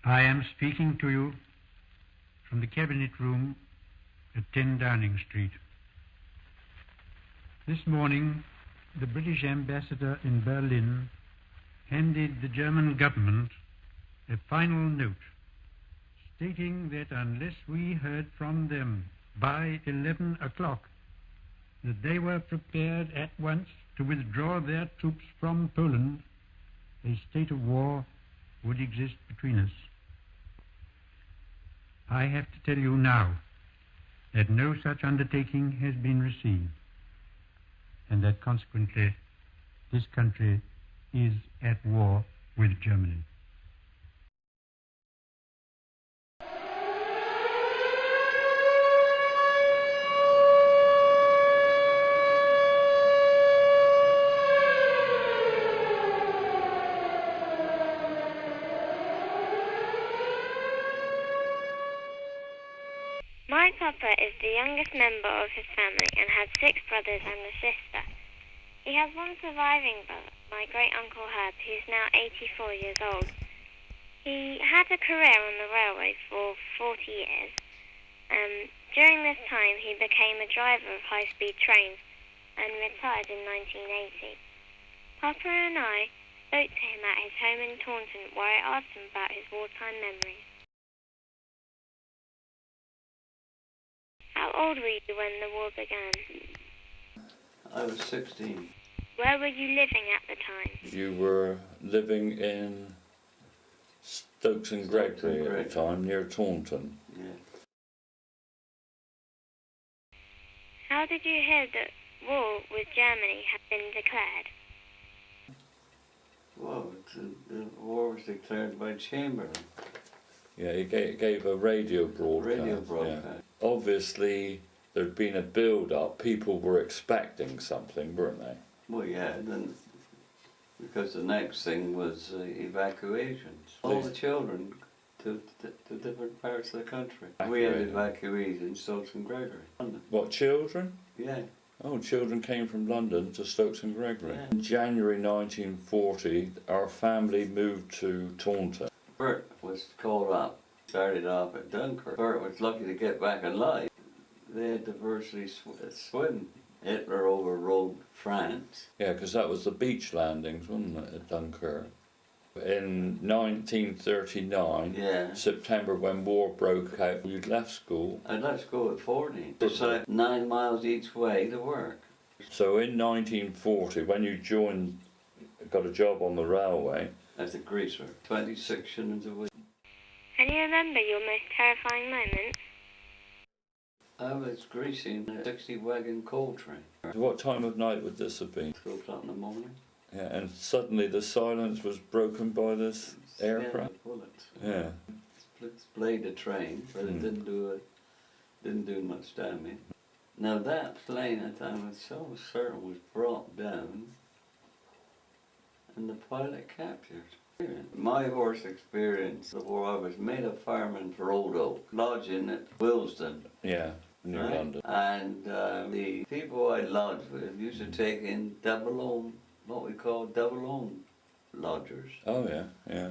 I am speaking to you from the Cabinet Room at 10 Downing Street. This morning, the British ambassador in Berlin handed the German government a final note stating that unless we heard from them by 11 o'clock, that they were prepared at once to withdraw their troops from Poland, a state of war would exist between us. I have to tell you now that no such undertaking has been received, and that consequently this country is at war with Germany. My papa is the youngest member of his family and had 6 brothers and a sister. He has one surviving brother, my great-uncle Herb, who's now 84 years old. He had a career on the railway for 40 years. During this time, he became a driver of high-speed trains and retired in 1980. Papa and I spoke to him at his home in Taunton, where I asked him about his wartime memories. How old were you when the war began? I was 16. Where were you living at the time? You were living in Stokes and Gregory at the time, near Taunton. Yeah. How did you hear that war with Germany had been declared? Well, the war was declared by Chamberlain. Yeah, he gave a radio broadcast. Radio broadcast. Yeah. Obviously, there'd been a build-up. People were expecting something, weren't they? Well, yeah, then, because the next thing was evacuations. All the children to different parts of the country. We had evacuees in Stokes and Gregory, London. What, children? Yeah. Oh, children came from London to Stokes and Gregory. Yeah. In January 1940, our family moved to Taunton. Bert was called up, started off at Dunkirk. Bert was lucky to get back alive. They had to virtually swim. Hitler overrode France. Yeah, because that was the beach landings, wasn't it, at Dunkirk? In 1939, Yeah. September, when war broke out, you'd left school. I left school at 14. It's like 9 miles each way to work. So in 1940, when you got a job on the railway, As a greaser, 26 shillings a week. Can you remember your most terrifying moment? I was greasing a 60 wagon coal train. what time of night would this have been? 2 o'clock in the morning. Yeah, and suddenly the silence was broken by this aircraft. Yeah, bullets. Yeah. Splayed the train, but it didn't do much damage. Now that plane that I was so certain was brought down and the pilot captured. My horse experience before I was made a fireman for Old Oak, lodging at Willesden. Yeah, near Right? London. And the people I lodged with used to take in what we call double-home lodgers. Oh yeah, yeah.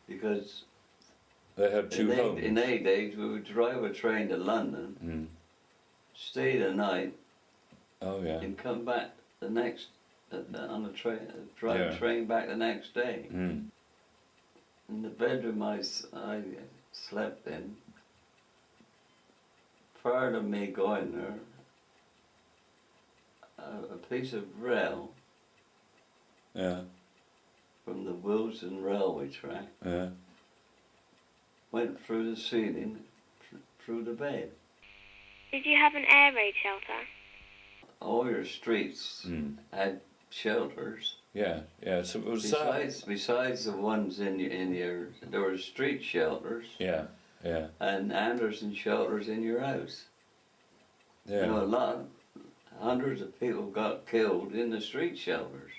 Because They had two homes. in their days we would drive a train to London, stay the night, Oh yeah. and come back the next on the train, drive Yeah. the train back the next day. Mm. In the bedroom I slept in, prior to me going there, a piece of rail Yeah, from the Willesden railway track yeah. went through the ceiling, through the bed. Did you have an air raid shelter? All your streets had shelters. Yeah, yeah. So it was Besides the ones in your, there were street shelters Yeah, yeah, and Anderson shelters in your house. yeah. You know, hundreds of people got killed in the street shelters.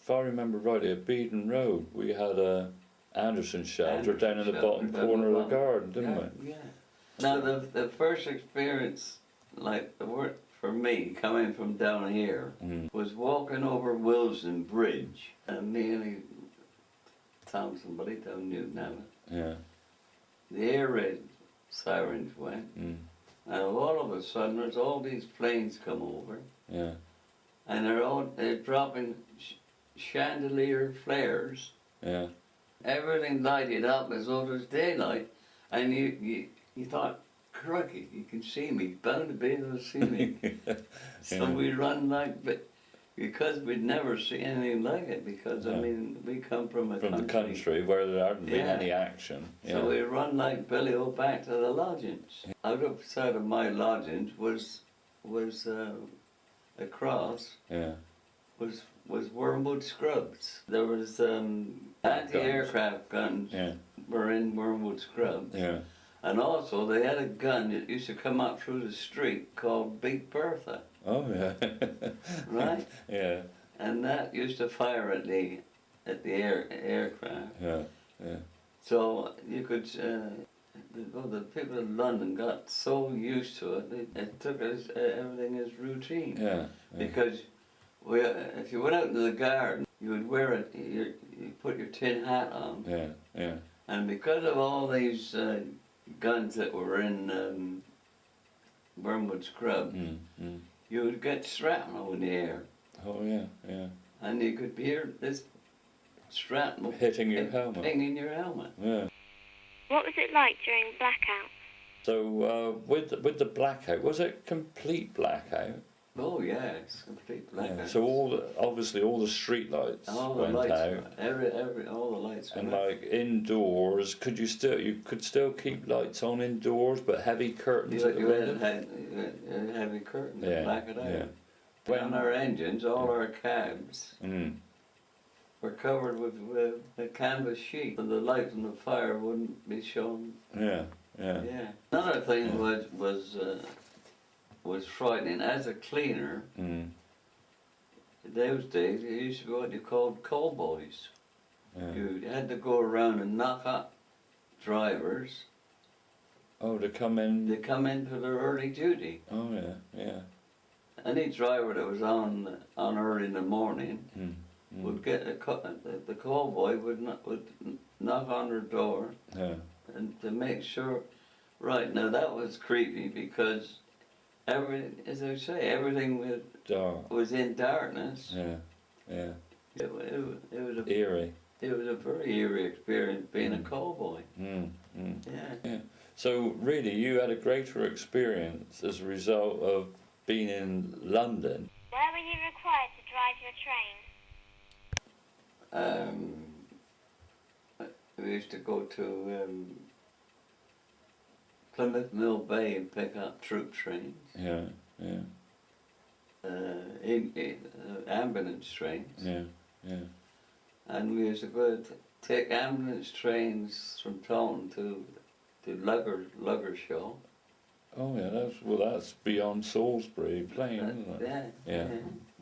If I remember rightly, at Beedon Road, we had a Anderson shelter down in the bottom corner of the garden, didn't we? Yeah. Now the first experience, like the work for me coming from down here, was walking over Willesden Bridge, and me and Thompson, but he don't knew now. Yeah. the air raid sirens went, and all of a sudden there's all these planes come over, Yeah. and they're dropping chandelier flares. Yeah. Everything lighted up as though it was daylight, and you thought, crikey, you can see me, bound to be able to see me. So Yeah. we run like, but because we'd never seen anything like it, because I Yeah. mean, we come from a From country. the country where there hadn't been Yeah. any action. Yeah. So we run like Billy O back to the lodgings. Outside of my lodgings was across Yeah. was Wormwood Scrubs. There was anti-aircraft guns Yeah. were in Wormwood Scrubs. Yeah. And also they had a gun that used to come up through the street called Big Bertha, Oh yeah. right? Yeah. And that used to fire at the aircraft. Yeah. Yeah. So you could, the people in London got so used to it, it took us everything as routine. Yeah. Because if you went out into the garden, you would wear it, you put your tin hat on. Yeah. Yeah. And because of all these guns that were in Wormwood Scrub, you would get shrapnel in the air. Oh yeah. Yeah. And you could hear this shrapnel Hitting your helmet. pinging your helmet. Yeah. What was it like during blackout? So with the blackout, was it complete blackout? Oh yes, complete blackout. Yeah. So obviously all the street lights all the went lights, out. all the lights. And went out. like indoors, you could still keep lights on indoors, but heavy curtains at the You window. had heavy curtains to Yeah, black it out. yeah. When our engines, all our cabs were covered with a canvas sheet, so the light from the fire wouldn't be shown. Yeah, yeah, Yeah. Another thing was frightening. As a cleaner, in those days, it used to be what you called call boys. yeah. You had to go around and knock up drivers. Oh, to come in. They come in for their early duty. Oh yeah, yeah. Any driver that was on early in the morning would get the call boy would knock on their door Yeah, and to make sure. Right now that was creepy because as I say, everything dark. was in darkness. Yeah, yeah. It was Eerie. it was a very eerie experience being a call boy. Yeah. So really, you had a greater experience as a result of being in London. Where were you required to drive your train? We used to go to Plymouth Mill Bay and pick up troop trains, Yeah, yeah, ambulance trains, yeah, yeah. and we used to go take ambulance trains from Taunton to Luggershaw. Oh yeah, that's beyond Salisbury Plain, isn't it? Yeah.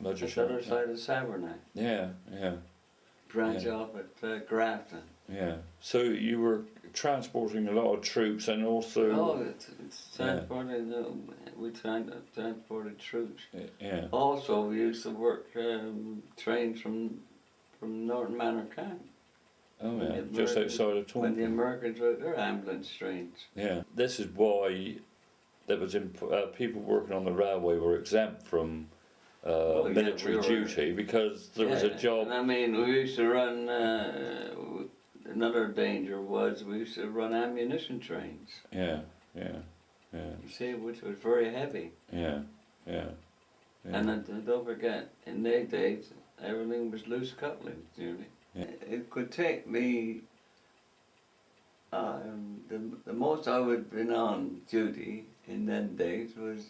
Lodger That's the other side of Savernac. Yeah, yeah, Branch Yeah. off at Grafton. yeah. So you were transporting a lot of troops and also. Oh, it's transported. We transported troops. Yeah. Also, we used to work trains from Norton Manor Camp. Oh When yeah, the just Americans- outside of When the Taunton. Americans wrote their ambulance trains. Yeah. This is why there was people working on the railway were exempt from yeah, military we were- duty because there was a job. And I mean, we used to run. Another danger was we used to run ammunition trains. Yeah, yeah, yeah, You see, which was very heavy. yeah, yeah. Yeah. And then, don't forget, in those days, everything was loose couplings, nearly. Yeah. It could take me. The most I would have been on duty in them days was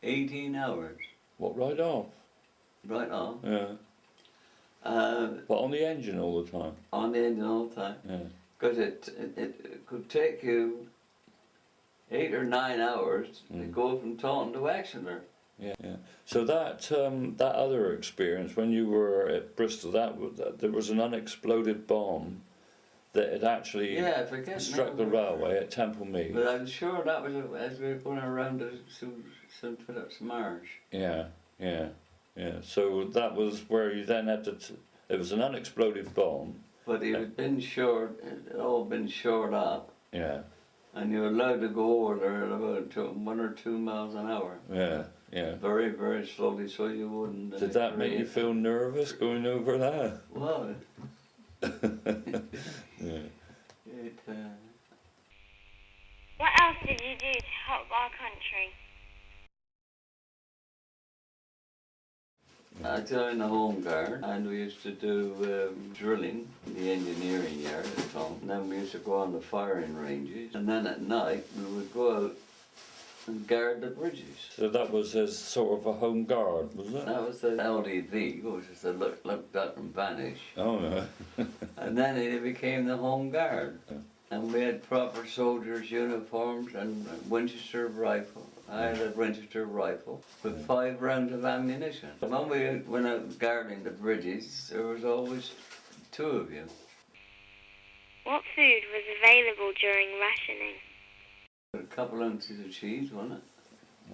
18 hours, What, right off? right on. Yeah. But on the engine all the time. On the engine all the time. Yeah. Because it could take you 8 or 9 hours to go from Taunton to Exeter. Yeah, yeah. So that other experience when you were at Bristol, there was an unexploded bomb that had actually Yeah, I forget struck now. the railway at Temple Mead. But I'm sure that was as we were going around to St Philip's Marsh. Yeah, yeah, yeah. So that was where you then had to. It was an unexploded bomb, But it had been short, it had all been shored up, Yeah, and you were allowed to go over there at about 1 or 2 miles an hour. yeah, yeah. Very, very slowly, so you wouldn't. Did that make you feel nervous going over that? Well, Yeah. it. What else did you do to help our country? I joined the Home Guard, and we used to do drilling in the engineering yard at home. And then we used to go on the firing ranges, and then at night we would go out and guard the bridges. So that was as sort of a home guard, was it? That was the LDV, which is the look up and vanish. Oh no. And then it became the Home Guard. And we had proper soldiers' uniforms and Winchester rifle. I had a Winchester rifle with 5 rounds of ammunition. When we went out guarding the bridges, there was always 2 of you. What food was available during rationing? A couple ounces of cheese, wasn't it?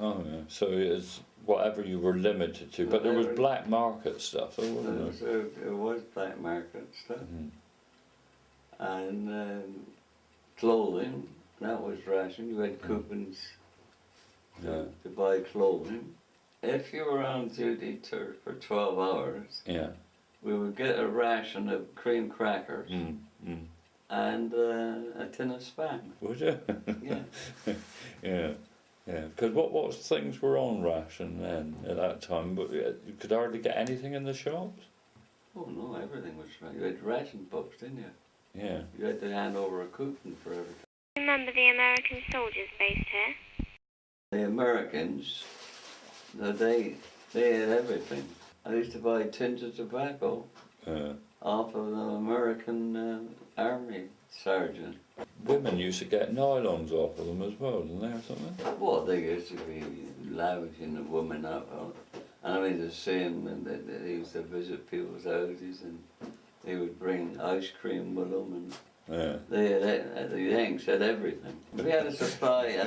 Oh yeah. So it's whatever you were limited to, but there was Whatever. black market stuff, though, wasn't there? It was black market stuff. Mhm. And clothing, that was ration. You had coupons Yeah. to buy clothing. If you were on duty for 12 hours, Yeah. we would get a ration of cream crackers Mm. Mm. and a tin of Spam. Would you? Yeah. Yeah. Yeah. Because what things were on ration then at that time? But you could hardly get anything in the shops. Oh no, everything was right. You had ration books, didn't you? Yeah. You had to hand over a coupon for everything. Remember the American soldiers based here? The Americans, they had everything. I used to buy tins of tobacco off of the American Army sergeant. Women used to get nylons off of them as well, didn't they, or something? Well, they used to be lavishing the women up. And I mean, the same, and they used to visit people's houses, and they would bring ice cream with them, and the Yanks had everything. We had a supply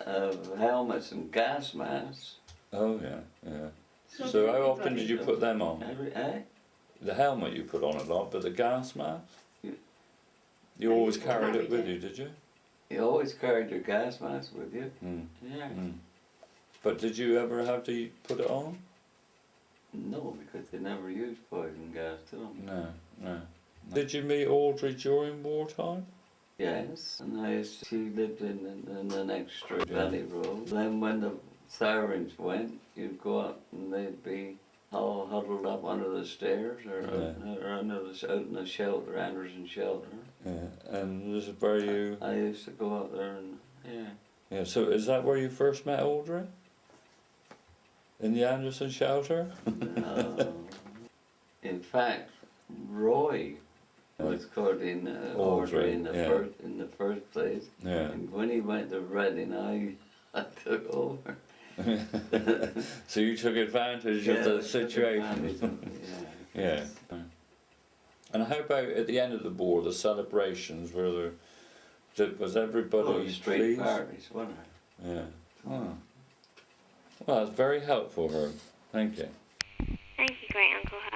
of helmets and gas masks. Oh yeah, yeah. So how often did you put them on? The helmet you put on a lot, but the gas mask? You always carried it with you, did you? You always carried your gas mask with you. Mm. Yeah. Mm. But did you ever have to put it on? No, because they never used poison gas to them. No, no. Did you meet Audrey during wartime? Yes, and she lived in the next street, Valley Road. Then when the sirens went, you'd go up and they'd be all huddled up under the stairs or out in the shelter, Anderson shelter. Yeah, and this is where you... I used to go up there and, yeah. Yeah, so is that where you first met Audrey? In the Anderson shelter? In fact, Roy was courting Audrey in the first place. Yeah. And when he went to Reading, I took over. So you took advantage of the situation. Yeah. And how about at the end of the war, the celebrations? Was everybody street pleased? parties, wasn't Yeah. Oh. Well, that's very helpful, Herb. Thank you. Thank you, Great Uncle Herb.